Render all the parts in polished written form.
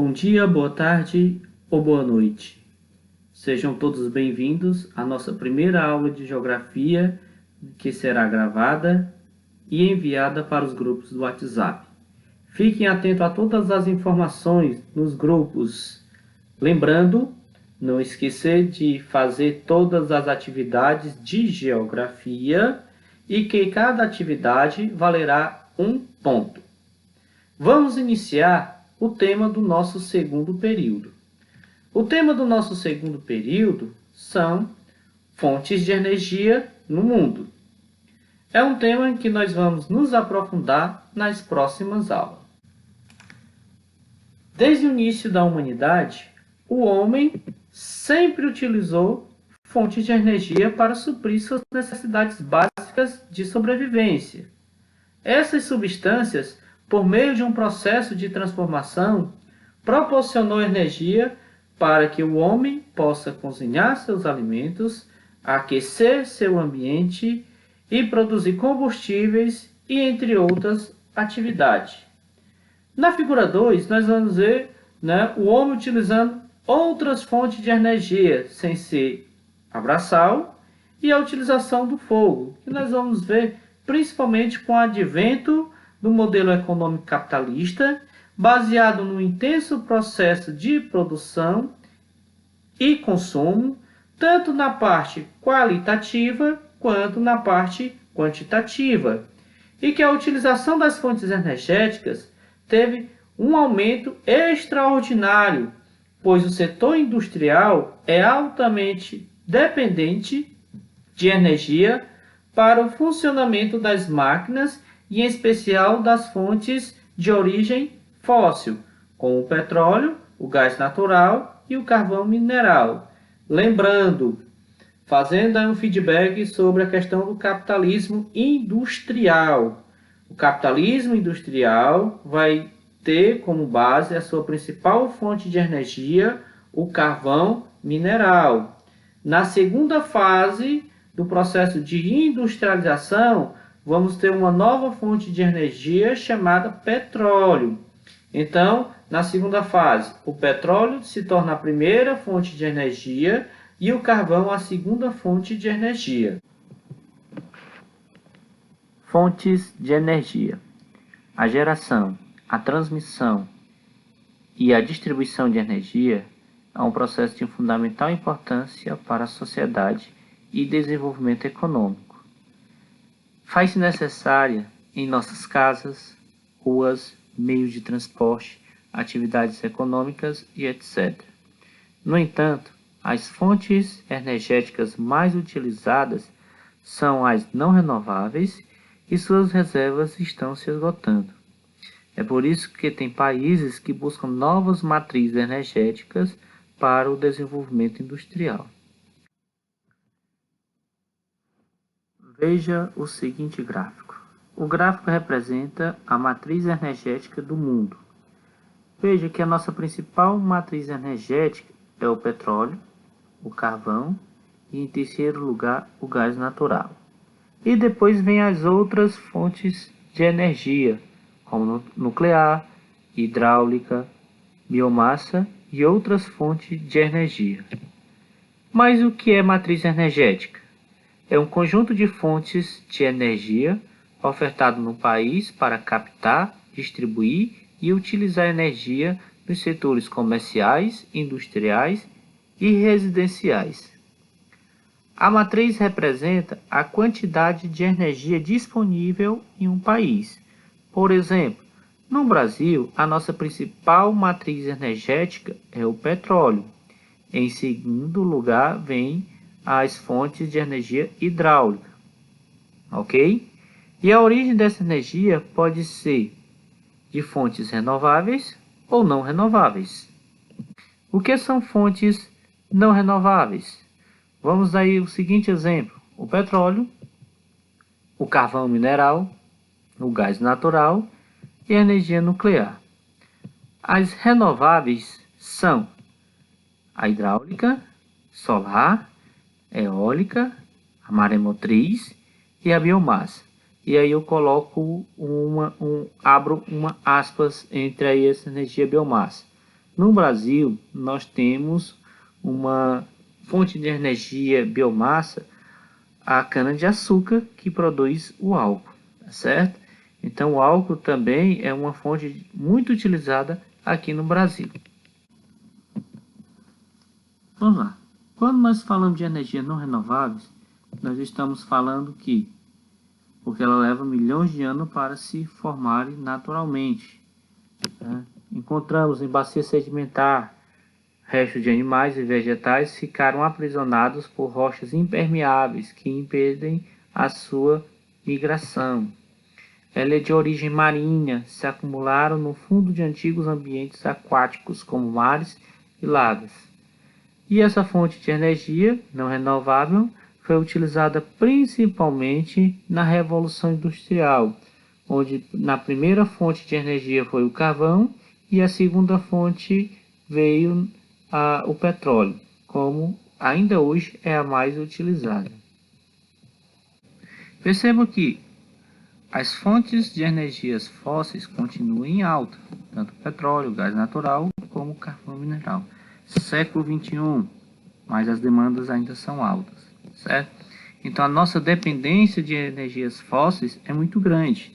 Bom dia, boa tarde ou boa noite. Sejam todos bem-vindos à nossa primeira aula de Geografia, que será gravada e enviada para os grupos do WhatsApp. Fiquem atentos a todas as informações nos grupos. Lembrando, não esquecer de fazer todas as atividades de Geografia e que cada atividade valerá 1 ponto. Vamos iniciar o tema do nosso segundo período. O tema do nosso segundo período são fontes de energia no mundo. É um tema em que nós vamos nos aprofundar nas próximas aulas. Desde o início da humanidade, o homem sempre utilizou fontes de energia para suprir suas necessidades básicas de sobrevivência. Essas substâncias, por meio de um processo de transformação, proporcionou energia para que o homem possa cozinhar seus alimentos, aquecer seu ambiente e produzir combustíveis e entre outras atividades. Na figura 2, nós vamos ver o homem utilizando outras fontes de energia, sem ser a braçal, e a utilização do fogo, que nós vamos ver principalmente com o advento do modelo econômico capitalista, baseado no intenso processo de produção e consumo, tanto na parte qualitativa quanto na parte quantitativa, e que a utilização das fontes energéticas teve um aumento extraordinário, pois o setor industrial é altamente dependente de energia para o funcionamento das máquinas e, em especial, das fontes de origem fóssil, como o petróleo, o gás natural e o carvão mineral. Lembrando, fazendo um feedback sobre a questão do capitalismo industrial. O capitalismo industrial vai ter como base a sua principal fonte de energia, o carvão mineral. Na segunda fase do processo de industrialização, vamos ter uma nova fonte de energia chamada petróleo. Então, na segunda fase, o petróleo se torna a primeira fonte de energia e o carvão a segunda fonte de energia. Fontes de energia. A geração, a transmissão e a distribuição de energia é um processo de fundamental importância para a sociedade e desenvolvimento econômico. Faz-se necessária em nossas casas, ruas, meios de transporte, atividades econômicas e etc. No entanto, as fontes energéticas mais utilizadas são as não renováveis e suas reservas estão se esgotando. É por isso que tem países que buscam novas matrizes energéticas para o desenvolvimento industrial. Veja o seguinte gráfico. O gráfico representa a matriz energética do mundo. Veja que a nossa principal matriz energética é o petróleo, o carvão e, em terceiro lugar, o gás natural. E depois vem as outras fontes de energia, como nuclear, hidráulica, biomassa e outras fontes de energia. Mas o que é matriz energética? É um conjunto de fontes de energia ofertado no país para captar, distribuir e utilizar energia nos setores comerciais, industriais e residenciais. A matriz representa a quantidade de energia disponível em um país. Por exemplo, no Brasil, a nossa principal matriz energética é o petróleo. Em segundo lugar, vem as fontes de energia hidráulica, ok? E a origem dessa energia pode ser de fontes renováveis ou não renováveis. O que são fontes não renováveis? Vamos dar aí o seguinte exemplo: o petróleo, o carvão mineral, o gás natural e a energia nuclear. As renováveis são a hidráulica, solar, eólica, a maremotriz e a biomassa. E aí eu coloco abro uma aspas entre aí essa energia biomassa. No Brasil, nós temos uma fonte de energia biomassa, a cana-de-açúcar, que produz o álcool, tá certo? Então, o álcool também é uma fonte muito utilizada aqui no Brasil. Vamos lá. Quando nós falamos de energia não renováveis, nós estamos falando que, porque ela leva milhões de anos para se formarem naturalmente, né? Encontramos em bacia sedimentar, restos de animais e vegetais ficaram aprisionados por rochas impermeáveis que impedem a sua migração. Ela é de origem marinha, se acumularam no fundo de antigos ambientes aquáticos, como mares e lagos. E essa fonte de energia não renovável foi utilizada principalmente na Revolução Industrial, onde na primeira fonte de energia foi o carvão e a segunda fonte veio o petróleo, como ainda hoje é a mais utilizada. Perceba que as fontes de energias fósseis continuam em alta, tanto o petróleo, o gás natural, como o carvão mineral. Século XXI, mas as demandas ainda são altas, certo? Então a nossa dependência de energias fósseis é muito grande.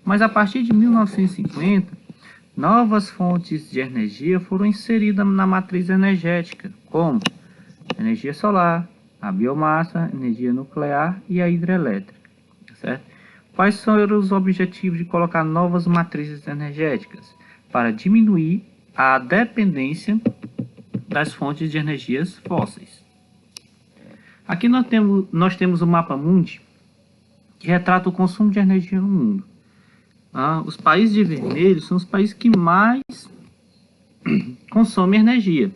Mas a partir de 1950, novas fontes de energia foram inseridas na matriz energética, como energia solar, a biomassa, energia nuclear e a hidrelétrica, certo? Quais foram os objetivos de colocar novas matrizes energéticas? Para diminuir a dependência das fontes de energias fósseis. Aqui nós temos o mapa mundi, que retrata o consumo de energia no mundo. Os países de vermelho são os países que mais consomem energia,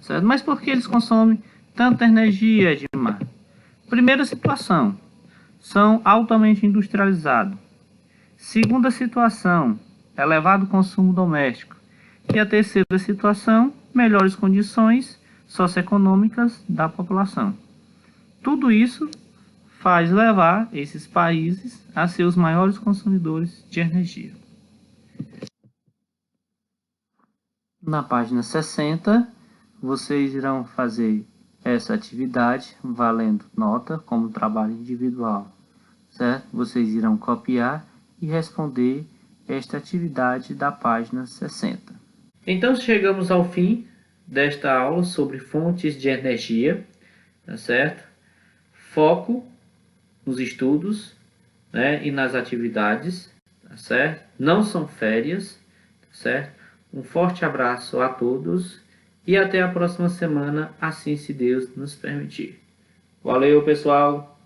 certo? Mas por que eles consomem tanta energia, Edmar? Primeira situação, são altamente industrializados. Segunda situação, elevado consumo doméstico. E a terceira situação, melhores condições socioeconômicas da população. Tudo isso faz levar esses países a ser os maiores consumidores de energia. Na página 60, vocês irão fazer essa atividade valendo nota como trabalho individual, certo? Vocês irão copiar e responder esta atividade da página 60. Então chegamos ao fim desta aula sobre fontes de energia, tá certo? Foco nos estudos, né, e nas atividades, tá certo? Não são férias, tá certo? Um forte abraço a todos e até a próxima semana, assim se Deus nos permitir. Valeu, pessoal!